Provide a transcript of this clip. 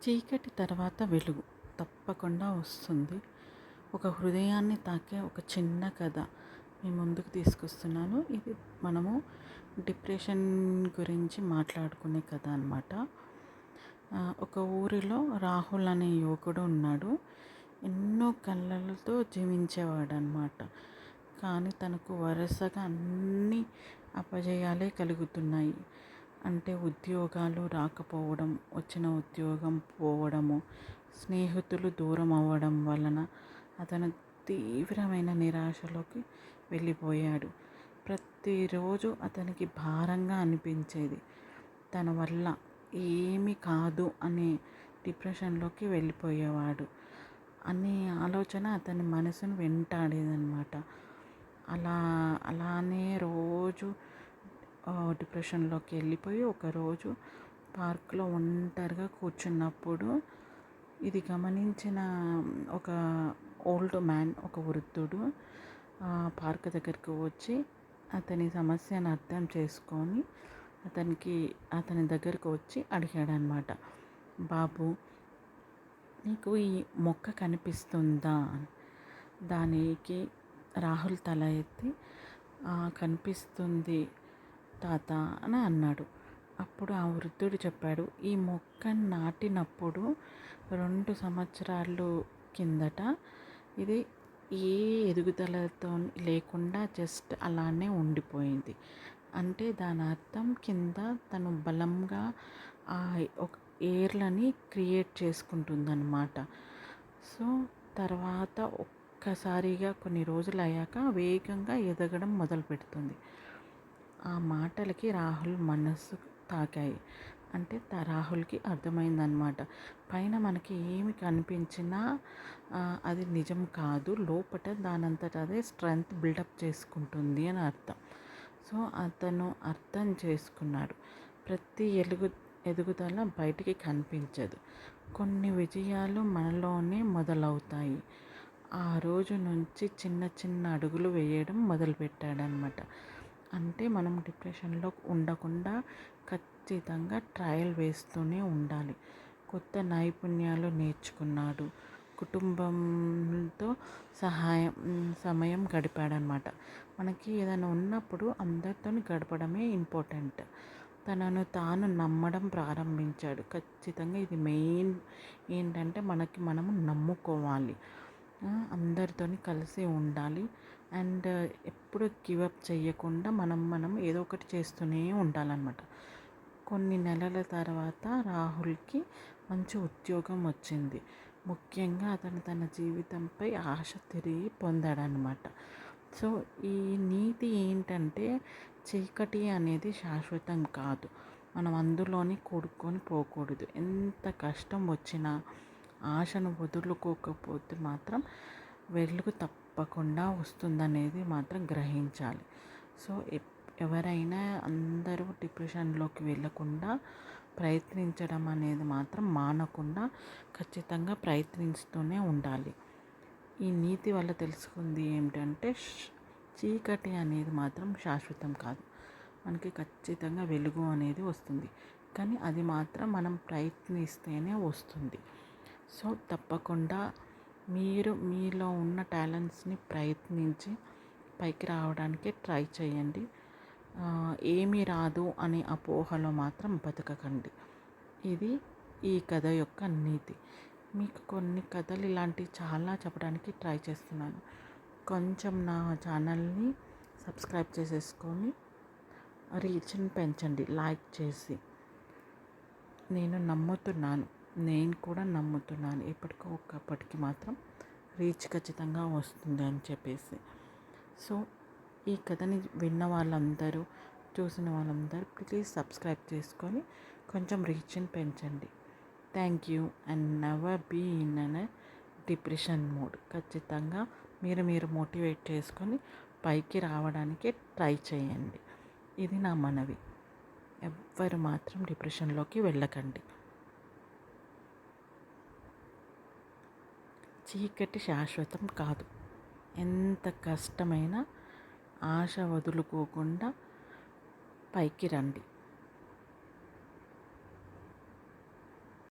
చీకటి తర్వాత వెలుగు తప్పకుండా వస్తుంది. ఒక హృదయాన్ని తాకే ఒక చిన్న కథ మీ ముందుకు తీసుకొస్తున్నాను. ఇది మనము డిప్రెషన్ గురించి మాట్లాడుకునే కథ అనమాట. ఒక ఊరిలో రాహుల్ అనే యువకుడు ఉన్నాడు. ఎన్నో కలలతో జీవించేవాడనమాట. కానీ తనకు వరుసగా అన్ని అపజయాలే కలుగుతున్నాయి. అంటే ఉద్యోగాలు రాకపోవడం, వచ్చిన ఉద్యోగం పోవడము, స్నేహితులు దూరం అవ్వడం వలన అతను తీవ్రమైన నిరాశలోకి వెళ్ళిపోయాడు. ప్రతిరోజు అతనికి భారంగా అనిపించేది. తన వల్ల ఏమీ కాదు అనే డిప్రెషన్లోకి వెళ్ళిపోయేవాడు అనే ఆలోచన అతని మనసును వెంటాడేదన్నమాట. అలానే రోజు డిప్రెషన్లోకి వెళ్ళిపోయి ఒకరోజు పార్క్లో ఒంటరిగా కూర్చున్నప్పుడు ఇది గమనించిన ఒక ఓల్డ్ మ్యాన్, ఒక వృద్ధుడు పార్క్ దగ్గరికి వచ్చి అతని సమస్యను అర్థం చేసుకొని అతని దగ్గరకు వచ్చి అడిగాడనమాట, బాబు, నీకు ఈ మొక్క కనిపిస్తుందా? దానికి రాహుల్ తల ఎత్తి కనిపిస్తుంది తాత అని అన్నాడు. అప్పుడు ఆ వృద్ధుడు చెప్పాడు, ఈ మొక్కను నాటినప్పుడు 2 సంవత్సరాలు కిందట ఇది ఏ ఎదుగుదలతో లేకుండా జస్ట్ అలానే ఉండిపోయింది. అంటే దాని అర్థం కింద తను బలంగా ఒక ఏర్లని క్రియేట్ చేసుకుంటుందన్నమాట. సో తర్వాత ఒక్కసారిగా కొన్ని రోజులు అయ్యాక వేగంగా ఎదగడం మొదలు పెడుతుంది. ఆ మాటలకి రాహుల్ మనస్సు తాకాయి. అంటే రాహుల్కి అర్థమైందనమాట, పైన మనకి ఏమి కనిపించినా అది నిజం కాదు, లోపట దానంతట అదే స్ట్రెంగ్త్ బిల్డప్ చేసుకుంటుంది అని అర్థం. సో అతను అర్థం చేసుకున్నాడు, ప్రతి ఎదుగుదల బయటికి కనిపించదు, కొన్ని విజయాలు మనలోనే మొదలవుతాయి. ఆ రోజు నుంచి చిన్న చిన్న అడుగులు వేయడం మొదలుపెట్టాడనమాట. అంటే మనం డిప్రెషన్లో ఉండకుండా ఖచ్చితంగా ట్రయల్ వేస్తూనే ఉండాలి. కొత్త నైపుణ్యాలు నేర్చుకున్నాడు, కుటుంబంతో సమయం గడిపాడనమాట. మనకి ఏదైనా ఉన్నప్పుడు అందరితో గడపడమే ఇంపార్టెంట్. తనను తాను నమ్మడం ప్రారంభించాడు. ఖచ్చితంగా ఇది మెయిన్ ఏంటంటే మనము నమ్ముకోవాలి, అందరితో కలిసి ఉండాలి అండ్ ఎప్పుడు గివప్ చేయకుండా మనం ఏదో ఒకటి చేస్తూనే ఉండాలన్నమాట. కొన్ని నెలల తర్వాత రాహుల్కి మంచి ఉద్యోగం వచ్చింది. ముఖ్యంగా అతను తన జీవితంపై ఆశ తిరిగి పొందాడనమాట. సో ఈ నీతి ఏంటంటే, చీకటి అనేది శాశ్వతం కాదు, మనం అందులోని కూడుకొని పోకూడదు. ఎంత కష్టం వచ్చినా ఆశను వదులుకోకపోతే మాత్రం వెలుగు తప్పకుండా వస్తుందనేది మాత్రం గ్రహించాలి. సో ఎవరైనా అందరూ డిప్రెషన్లోకి వెళ్ళకుండా ప్రయత్నించడం అనేది మాత్రం మానకుండా ఖచ్చితంగా ప్రయత్నిస్తూనే ఉండాలి. ఈ నీతి వల్ల తెలుసుకుంది ఏమిటంటే, చీకటి అనేది మాత్రం శాశ్వతం కాదు, మనకి ఖచ్చితంగా వెలుగు అనేది వస్తుంది, కానీ అది మాత్రం మనం ప్రయత్నిస్తేనే వస్తుంది. సో తప్పకుండా మీరు మీలో ఉన్న టాలెంట్స్ని ప్రయత్నించి పైకి రావడానికి ట్రై చేయండి. ఏమీ రాదు అనే అపోహలో మాత్రం బతకకండి. ఇది ఈ కథ యొక్క నీతి. మీకు కొన్ని కథలు ఇలాంటివి చాలా చెప్పడానికి ట్రై చేస్తున్నాను. కొంచెం నా ఛానల్ని సబ్స్క్రైబ్ చేసేసుకొని రీచ్ని పెంచండి లైక్ చేసి. నేను కూడా నమ్ముతున్నాను ఎప్పటికీ మాత్రం రీచ్ ఖచ్చితంగా వస్తుంది అని చెప్పేసి. సో ఈ కథని విన్న వాళ్ళందరూ, చూసిన వాళ్ళందరూ ప్లీజ్ సబ్స్క్రైబ్ చేసుకొని కొంచెం రీచ్ని పెంచండి. Thank you. And never be in an depression mode. ఖచ్చితంగా మీరు మోటివేట్ చేసుకొని పైకి రావడానికి ట్రై చేయండి. ఇది నా మనవి. ఎవ్వరు మాత్రం డిప్రెషన్లోకి వెళ్ళకండి. చీకటి శాశ్వతం కాదు. ఎంత కష్టమైనా ఆశ వదులుకోకుండా పైకి రండి.